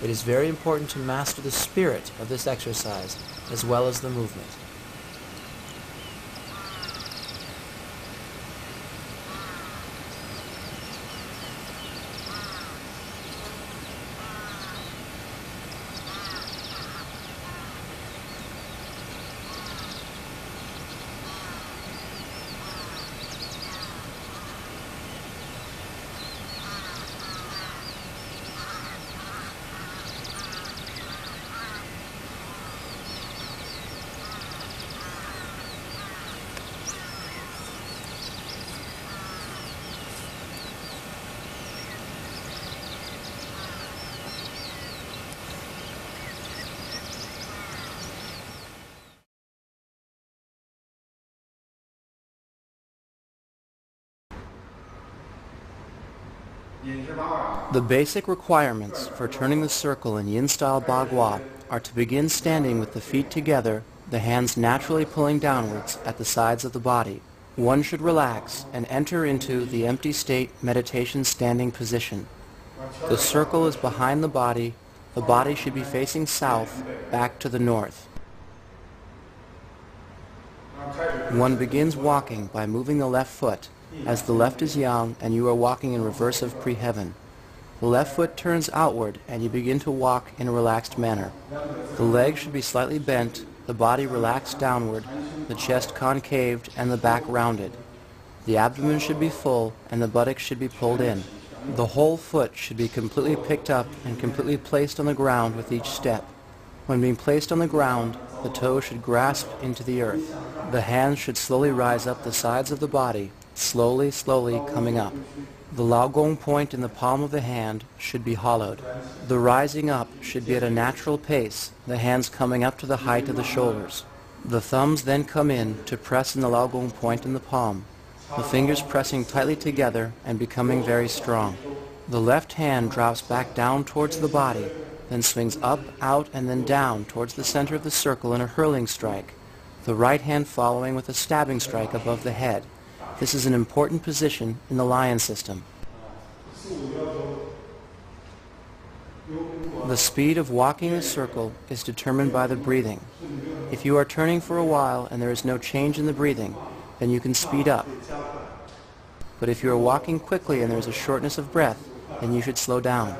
It is very important to master the spirit of this exercise as well as the movement. The basic requirements for turning the circle in yin-style bagua are to begin standing with the feet together, the hands naturally pulling downwards at the sides of the body. One should relax and enter into the empty state meditation standing position. The circle is behind the body should be facing south, back to the north. One begins walking by moving the left foot, as the left is yang and you are walking in reverse of pre-heaven. The left foot turns outward and you begin to walk in a relaxed manner. The legs should be slightly bent the body relaxed downward, the chest concaved, and the back rounded. The abdomen should be full, and the buttocks should be pulled in. The whole foot should be completely picked up and completely placed on the ground with each step. When being placed on the ground, the toes should grasp into the earth. The hands should slowly rise up the sides of the body, slowly, slowly coming up. The Lao Gong point in the palm of the hand should be hollowed. The rising up should be at a natural pace, the hands coming up to the height of the shoulders. The thumbs then come in to press in the Lao Gong point in the palm, the fingers pressing tightly together and becoming very strong. The left hand drops back down towards the body, then swings up, out, and then down towards the center of the circle in a hurling strike, the right hand following with a stabbing strike above the head. This is an important position in the lion system. The speed of walking the circle is determined by the breathing. If you are turning for a while and there is no change in the breathing, then you can speed up. But if you are walking quickly and there is a shortness of breath, then you should slow down.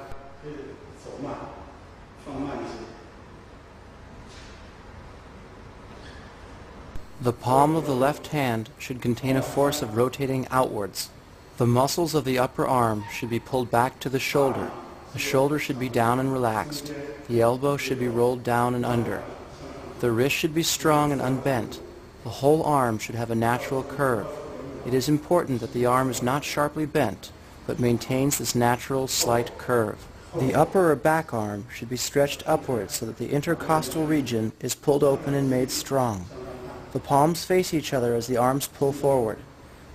The palm of the left hand should contain a force of rotating outwards. The muscles of the upper arm should be pulled back to the shoulder. The shoulder should be down and relaxed. The elbow should be rolled down and under. The wrist should be strong and unbent. The whole arm should have a natural curve. It is important that the arm is not sharply bent, but maintains this natural slight curve. The upper or back arm should be stretched upwards so that the intercostal region is pulled open and made strong. The palms face each other as the arms pull forward.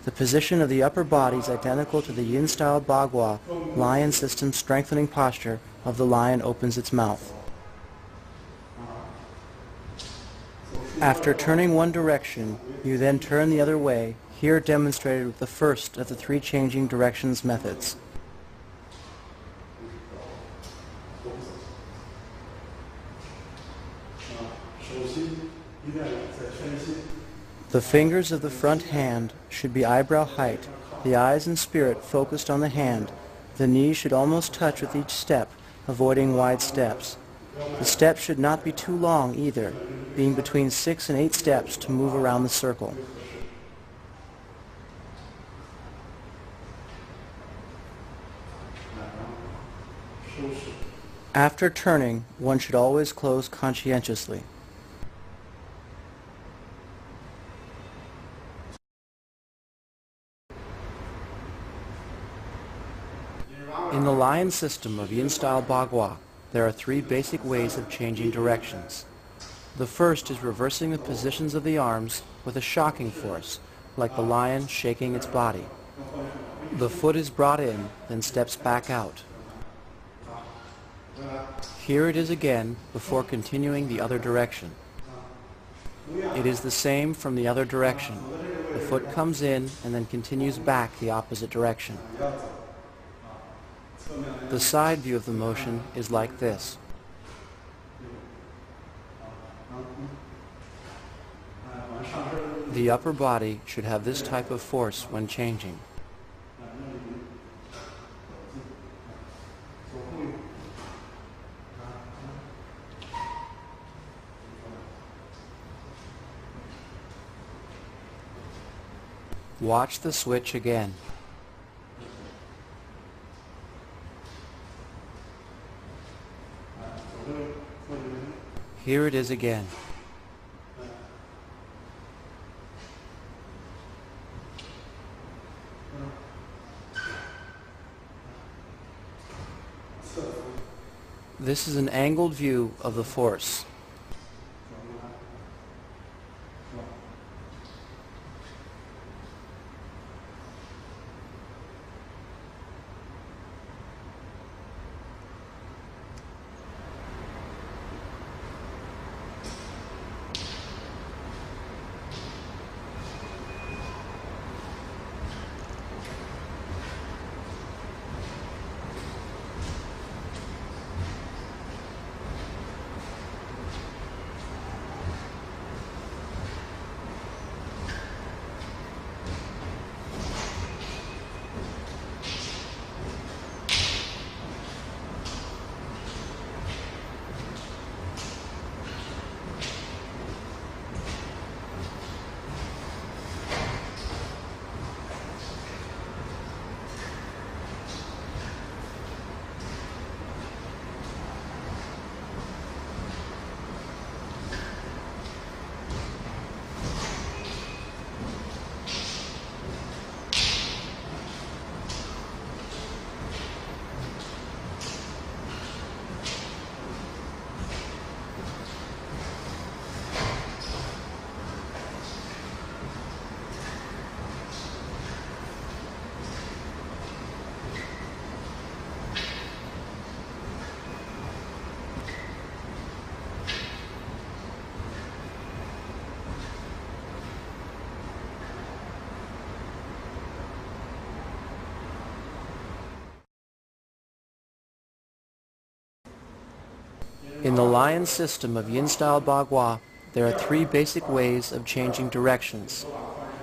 The position of the upper body is identical to the yin-style Bagua lion system strengthening posture of the lion opens its mouth. After turning one direction, you then turn the other way, here demonstrated with the first of the three changing directions methods. The fingers of the front hand should be eyebrow height, the eyes and spirit focused on the hand. The knees should almost touch with each step, avoiding wide steps. The steps should not be too long either, being between 6 and 8 steps to move around the circle. After turning, one should always close conscientiously. In the lion system of yin-style Bagua, there are three basic ways of changing directions. The first is reversing the positions of the arms with a shocking force, like the lion shaking its body. The foot is brought in, then steps back out. Here it is again before continuing the other direction. It is the same from the other direction. The foot comes in and then continues back the opposite direction. The side view of the motion is like this. The upper body should have this type of force when changing. Watch the switch again. Here it is again. This is an angled view of the force. In the lion system of yin-style bagua, there are three basic ways of changing directions.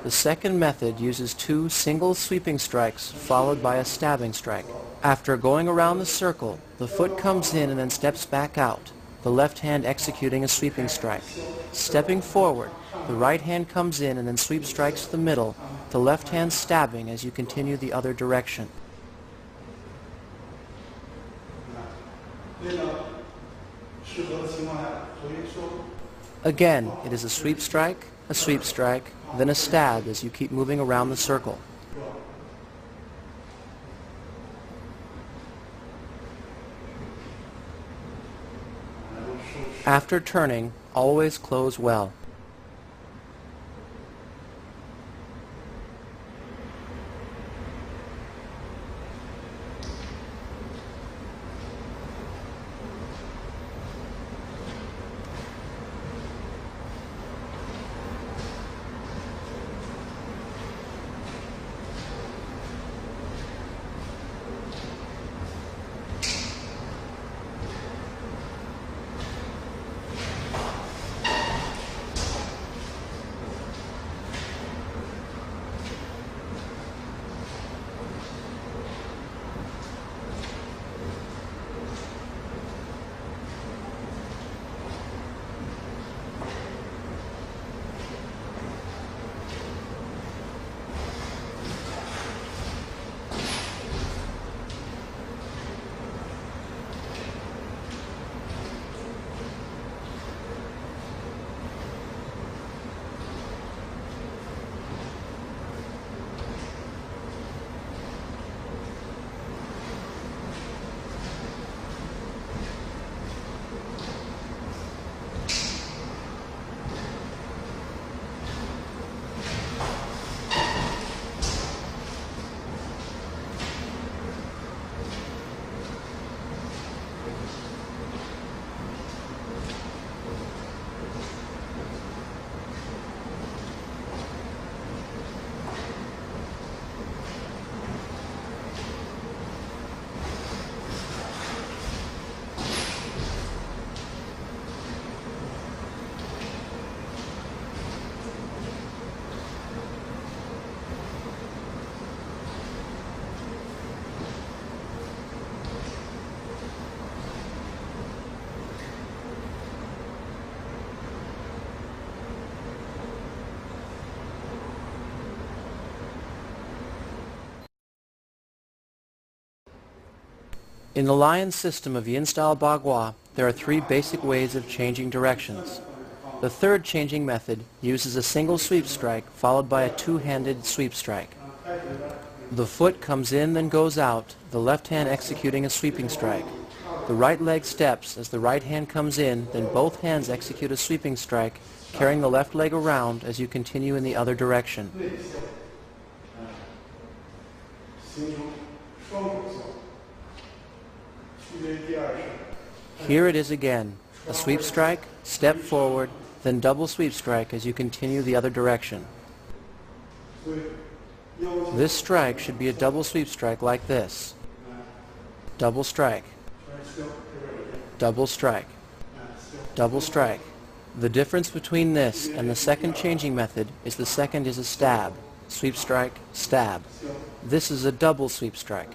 The second method uses two single sweeping strikes followed by a stabbing strike. After going around the circle, the foot comes in and then steps back out, the left hand executing a sweeping strike. Stepping forward, the right hand comes in and then sweep strikes the middle, the left hand stabbing as you continue the other direction. Again, it is a sweep strike, then a stab as you keep moving around the circle. After turning, always close well. In the lion system of yin-style bagua, there are three basic ways of changing directions. The third changing method uses a single sweep strike followed by a two-handed sweep strike. The foot comes in then goes out, the left hand executing a sweeping strike. The right leg steps as the right hand comes in, then both hands execute a sweeping strike, carrying the left leg around as you continue in the other direction. Here it is again, a sweep strike, step forward, then double sweep strike as you continue the other direction. This strike should be a double sweep strike like this. Double strike, double strike, double strike. The difference between this and the second changing method is the second is a stab. Sweep strike, stab. This is a double sweep strike.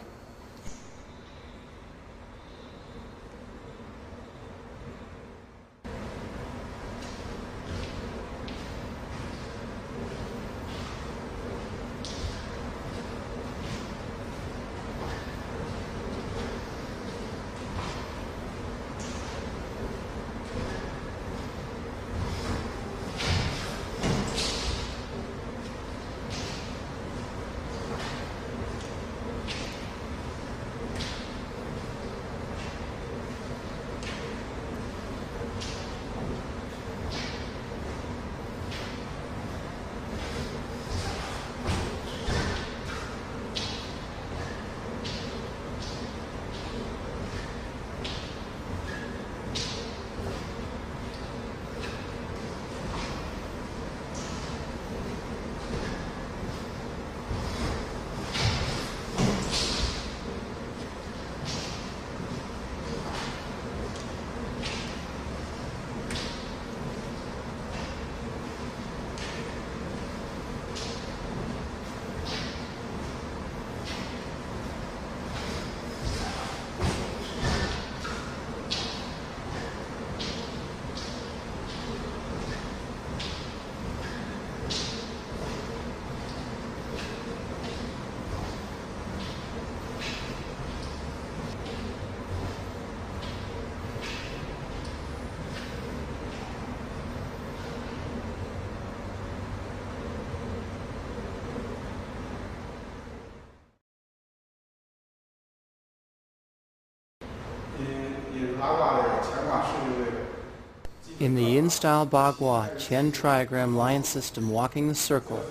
In the Yin-style Bagua Qian trigram lion system walking the circle,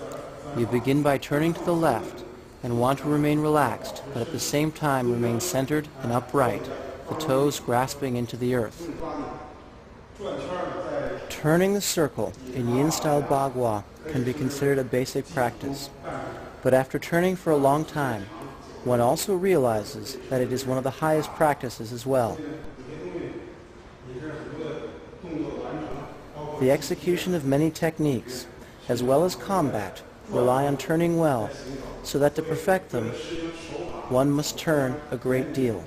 you begin by turning to the left and want to remain relaxed, but at the same time remain centered and upright, the toes grasping into the earth. Turning the circle in Yin-style Bagua can be considered a basic practice, but after turning for a long time, one also realizes that it is one of the highest practices as well. The execution of many techniques, as well as combat, rely on turning well, so that to perfect them, one must turn a great deal.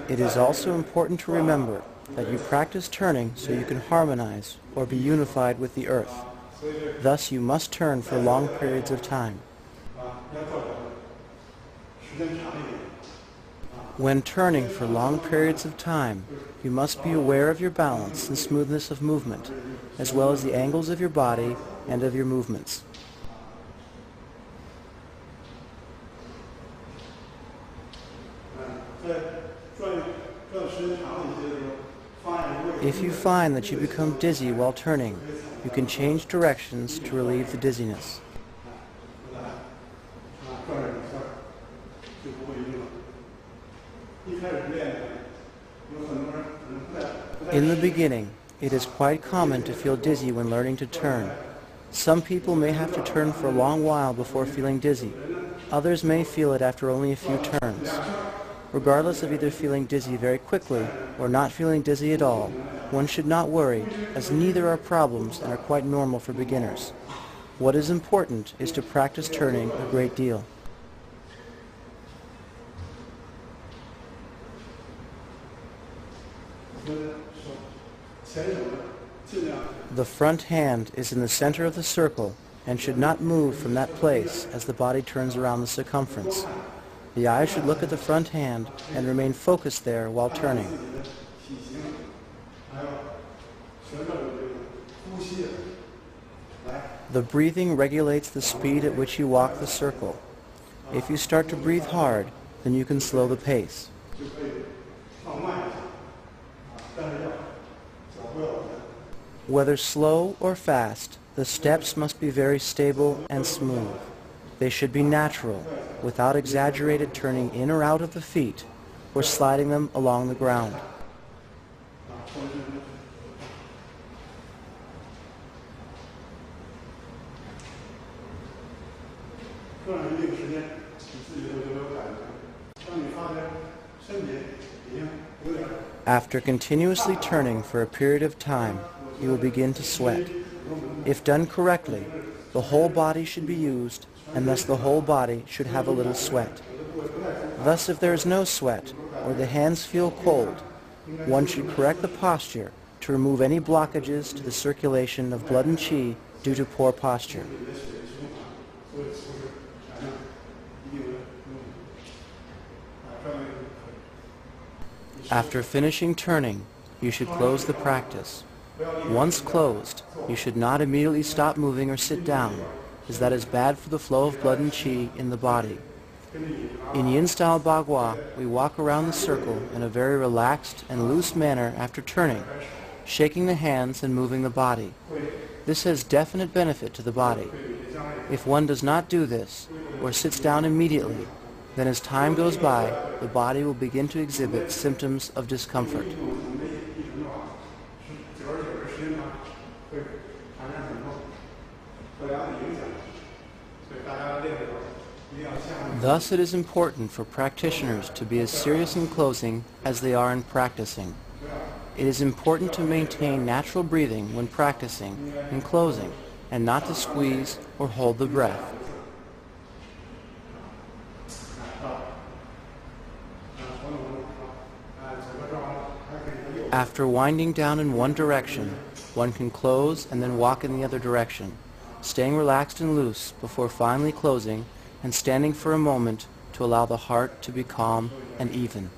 It is also important to remember that you practice turning so you can harmonize or be unified with the earth. Thus you must turn for long periods of time. When turning for long periods of time, you must be aware of your balance and smoothness of movement, as well as the angles of your body and of your movements. If you find that you become dizzy while turning, you can change directions to relieve the dizziness. In the beginning, it is quite common to feel dizzy when learning to turn. Some people may have to turn for a long while before feeling dizzy. Others may feel it after only a few turns. Regardless of either feeling dizzy very quickly or not feeling dizzy at all, one should not worry, as neither are problems and are quite normal for beginners. What is important is to practice turning a great deal. The front hand is in the center of the circle and should not move from that place as the body turns around the circumference. The eye should look at the front hand and remain focused there while turning. The breathing regulates the speed at which you walk the circle. If you start to breathe hard, then you can slow the pace. Whether slow or fast, the steps must be very stable and smooth. They should be natural, without exaggerated turning in or out of the feet or sliding them along the ground. After continuously turning for a period of time, you will begin to sweat. If done correctly, the whole body should be used, and thus the whole body should have a little sweat. Thus, if there is no sweat, or the hands feel cold, one should correct the posture to remove any blockages to the circulation of blood and qi due to poor posture. After finishing turning, you should close the practice. Once closed, you should not immediately stop moving or sit down, as that is bad for the flow of blood and qi in the body. In Yin-style Bagua, we walk around the circle in a very relaxed and loose manner after turning, shaking the hands and moving the body. This has definite benefit to the body. If one does not do this, or sits down immediately, then as time goes by, the body will begin to exhibit symptoms of discomfort. Thus it is important for practitioners to be as serious in closing as they are in practicing. It is important to maintain natural breathing when practicing and closing, and not to squeeze or hold the breath. After winding down in one direction, one can close and then walk in the other direction, staying relaxed and loose before finally closing and standing for a moment to allow the heart to be calm and even.